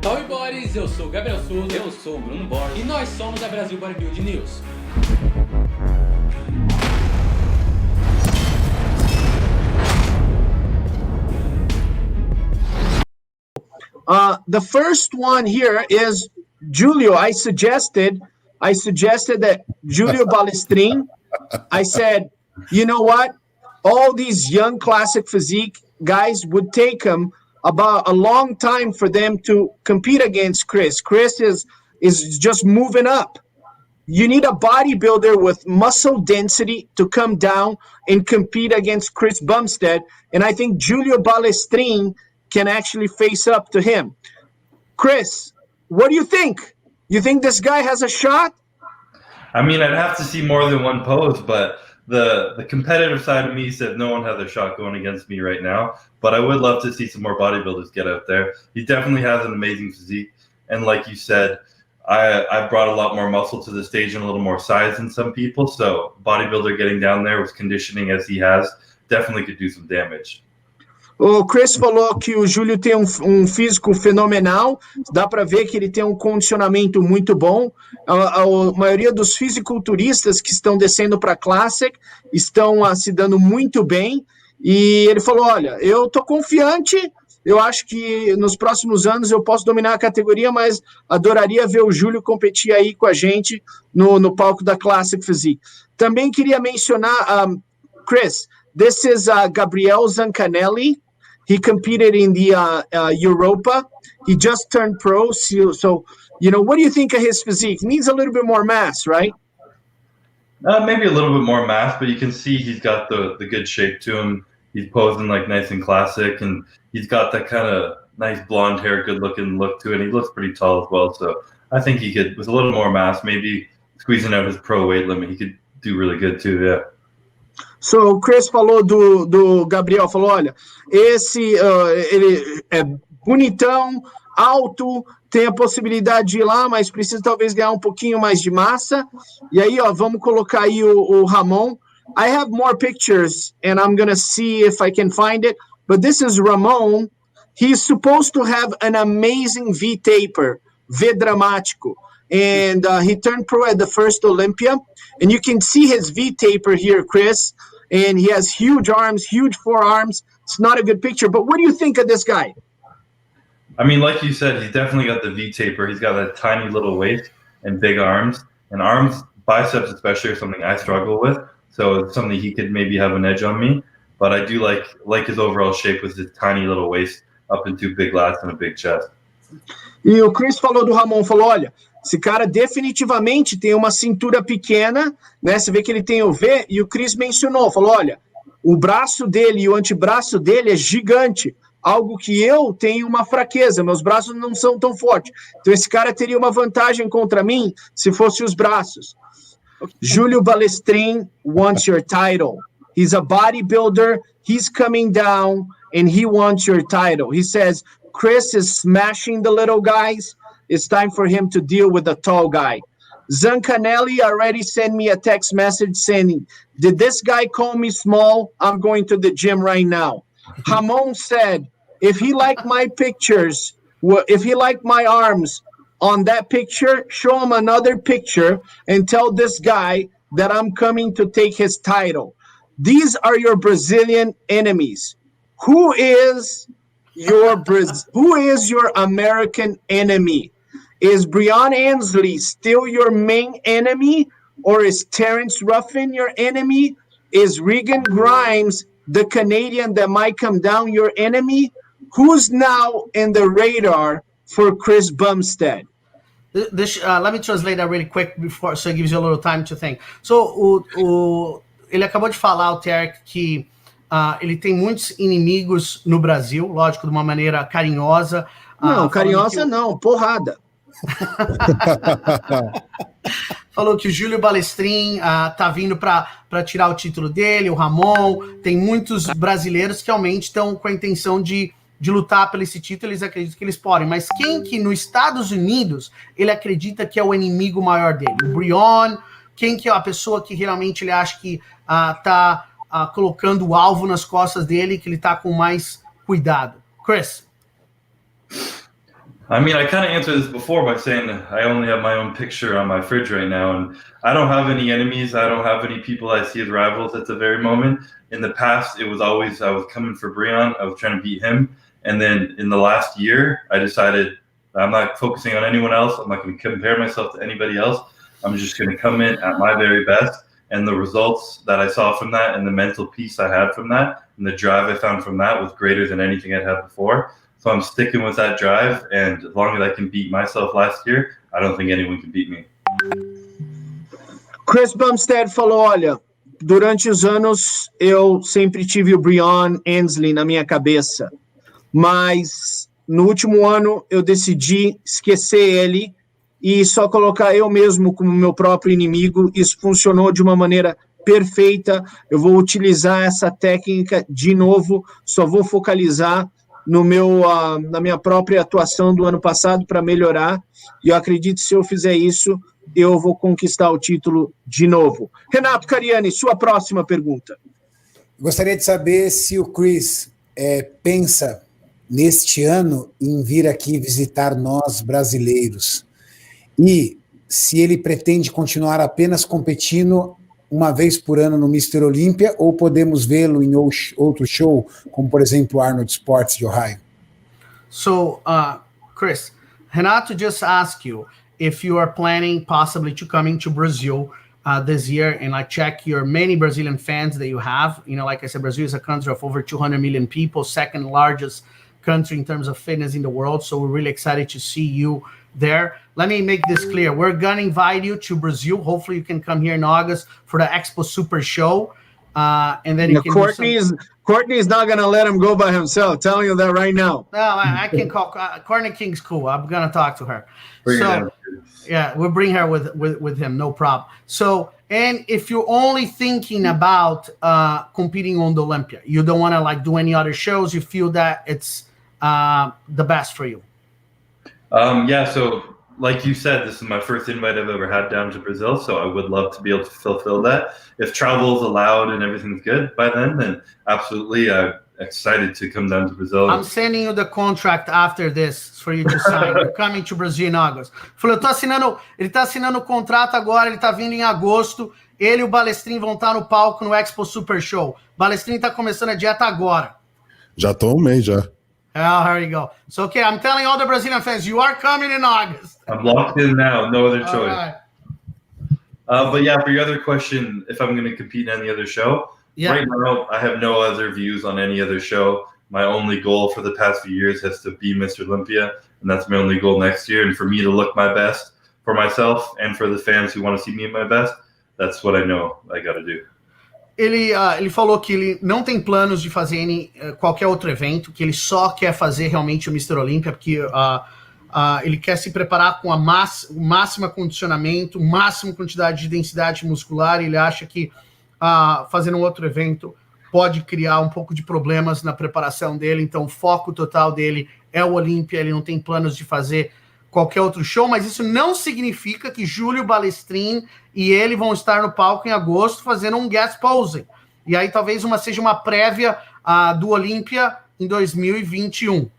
Oi, Boris, eu sou o Gabriel Souza. Eu sou o Bruno Borges. E nós somos a Brasil Bodybuilding News. The first one here is Julio. I suggested that Julio Balestrin. I said, you know what? All these young classic physique guys would take him about a long time for them to compete against Chris. Chris is just moving up. You need a bodybuilder with muscle density to come down and compete against Chris Bumstead. And I think Julio Balestrin can actually face up to him. Chris, what do you think? You think this guy has a shot? I mean, I'd have to see more than one pose, but the competitive side of me said no one has a shot going against me right now. But I would love to see some more bodybuilders get out there. He definitely has an amazing physique. And like you said, I brought a lot more muscle to the stage and a little more size than some people. So bodybuilder getting down there with conditioning as he has definitely could do some damage. O Chris falou que o Júlio tem um físico fenomenal, dá para ver que ele tem um condicionamento muito bom. A maioria dos fisiculturistas que estão descendo para a Classic estão se dando muito bem. E ele falou, olha, eu tô confiante, eu acho que nos próximos anos eu posso dominar a categoria, mas adoraria ver o Júlio competir aí com a gente no palco da Classic Physique. Também queria mencionar, Chris, this is Gabriel Zancanelli. He competed in the Europa. He just turned pro. So, you know, what do you think of his physique? He needs a little bit more mass, right? Maybe a little bit more mass, but you can see he's got the good shape to him. He's posing like nice and classic, and he's got that kind of nice blonde hair, good looking look to it. And he looks pretty tall as well. So I think he could, with a little more mass, maybe squeezing out his pro weight limit, he could do really good too, yeah. So, o Chris falou do Gabriel, falou, olha, ele é bonitão, alto, tem a possibilidade de ir lá, mas precisa talvez ganhar um pouquinho mais de massa. E aí, ó, vamos colocar aí o Ramon. I have more pictures, and I'm gonna see if I can find it, but this is Ramon. He's supposed to have an amazing V-taper, V dramático. And he turned pro at the first Olympia, and you can see his V-taper here, Chris, and he has huge arms, huge forearms. It's not a good picture, but what do you think of this guy? I mean, like you said, he's definitely got the V-taper. He's got a tiny little waist and big arms, and biceps especially are something I struggle with, so it's something he could maybe have an edge on me, but I do like his overall shape with his tiny little waist up into big lats and a big chest. E o Chris falou do Ramon, falou, olha, esse cara definitivamente tem uma cintura pequena, né? Você vê que ele tem o V, e o Chris mencionou, falou, olha, o braço dele e o antebraço dele é gigante, algo que eu tenho uma fraqueza, meus braços não são tão fortes. Então esse cara teria uma vantagem contra mim se fosse os braços. Julio Balestrin wants your title. He's a bodybuilder, he's coming down, and he wants your title. He says, Chris is smashing the little guys. It's time for him to deal with the tall guy. Zancanelli already sent me a text message saying, did this guy call me small? I'm going to the gym right now. Ramon said, if he liked my pictures, if he liked my arms on that picture, show him another picture and tell this guy that I'm coming to take his title. These are your Brazilian enemies. Who is your American enemy? Is Brian Ansley still your main enemy, or is Terrence Ruffin your enemy? Is Regan Grimes, the Canadian that might come down, your enemy? Who's now in the radar for Chris Bumstead? Let me translate that really quick before, so it gives you a little time to think. So, ele acabou de falar, o Terry, que ele tem muitos inimigos no Brasil, lógico, de uma maneira carinhosa. Não, carinhosa não, porrada. Falou que o Julio Balestrin tá vindo para tirar o título dele, o Ramon, tem muitos brasileiros que realmente estão com a intenção de lutar por esse título, eles acreditam que eles podem, mas quem que nos Estados Unidos ele acredita que é o inimigo maior dele? O Brian, quem que é a pessoa que realmente ele acha que tá colocando o alvo nas costas dele, que ele tá com mais cuidado? Chris? I mean, I kind of answered this before by saying I only have my own picture on my fridge right now, and I don't have any enemies. I don't have any people I see as rivals at the very moment. In the past, it was always I was coming for Breon. I was trying to beat him. And then in the last year, I decided I'm not focusing on anyone else. I'm not going to compare myself to anybody else. I'm just going to come in at my very best. And the results that I saw from that and the mental peace I had from that and the drive I found from that was greater than anything I'd had before. So I'm sticking with that drive, and as long as I can beat myself last year, I don't think anyone can beat me. Chris Bumstead falou, olha, durante os anos eu sempre tive o Breon Ansley na minha cabeça, mas no último ano eu decidi esquecer ele e só colocar eu mesmo como meu próprio inimigo. Isso funcionou de uma maneira perfeita. Eu vou utilizar essa técnica de novo, só vou focalizar no na minha própria atuação do ano passado para melhorar, e eu acredito que se eu fizer isso, eu vou conquistar o título de novo. Renato Cariani, sua próxima pergunta. Gostaria de saber se o Chris pensa neste ano em vir aqui visitar nós brasileiros, e se ele pretende continuar apenas competindo uma vez por ano no Mr Olympia, ou podemos vê-lo em outro show, como por exemplo Arnold Sports de Ohio? So, Chris, Renato just asked you if you are planning possibly to coming to Brazil this year and like check your many Brazilian fans that you have. You know, like I said, Brazil is a country of over 200 million people, second largest country in terms of fitness in the world. So we're really excited to see you there. Let me make this clear. We're going to invite you to Brazil. Hopefully you can come here in August for the Expo Super Show. And then you can Courtney's not going to let him go by himself. Telling you that right now. No, I can call Courtney King's cool. I'm going to talk to her. Yeah, we'll bring her with him. No problem. So, and if you're only thinking about competing on the Olympia, you don't want to like do any other shows, you feel that it's the best for you. Yeah, so like you said, this is my first invite I've ever had down to Brazil, so I would love to be able to fulfill that. If travel is allowed and everything's good by then absolutely, I'm excited to come down to Brazil. I'm sending you the contract after this for you to sign. You're coming to Brazil in August. Falou, ele tá assinando o contrato agora, ele tá vindo em agosto, ele e o Balestrin vão estar no palco no Expo Super Show. Balestrin tá começando a dieta agora. Já tô um mês, já. Oh, here you go. So, okay, I'm telling all the Brazilian fans, you are coming in August. I'm locked in now, no other choice. Right. But yeah, for your other question, if I'm going to compete in any other show, right now I have no other views on any other show. My only goal for the past few years has to be Mr. Olympia, and that's my only goal next year. And for me to look my best for myself and for the fans who want to see me at my best, that's what I know I got to do. Ele falou que ele não tem planos de fazer qualquer outro evento, que ele só quer fazer realmente o Mr. Olympia, porque ele quer se preparar com o máximo condicionamento, máxima quantidade de densidade muscular, e ele acha que fazendo um outro evento pode criar um pouco de problemas na preparação dele, então o foco total dele é o Olympia, ele não tem planos de fazer qualquer outro show, mas isso não significa que Julio Balestrin e ele vão estar no palco em agosto fazendo um guest posing. E aí talvez seja uma prévia do Olympia em 2021.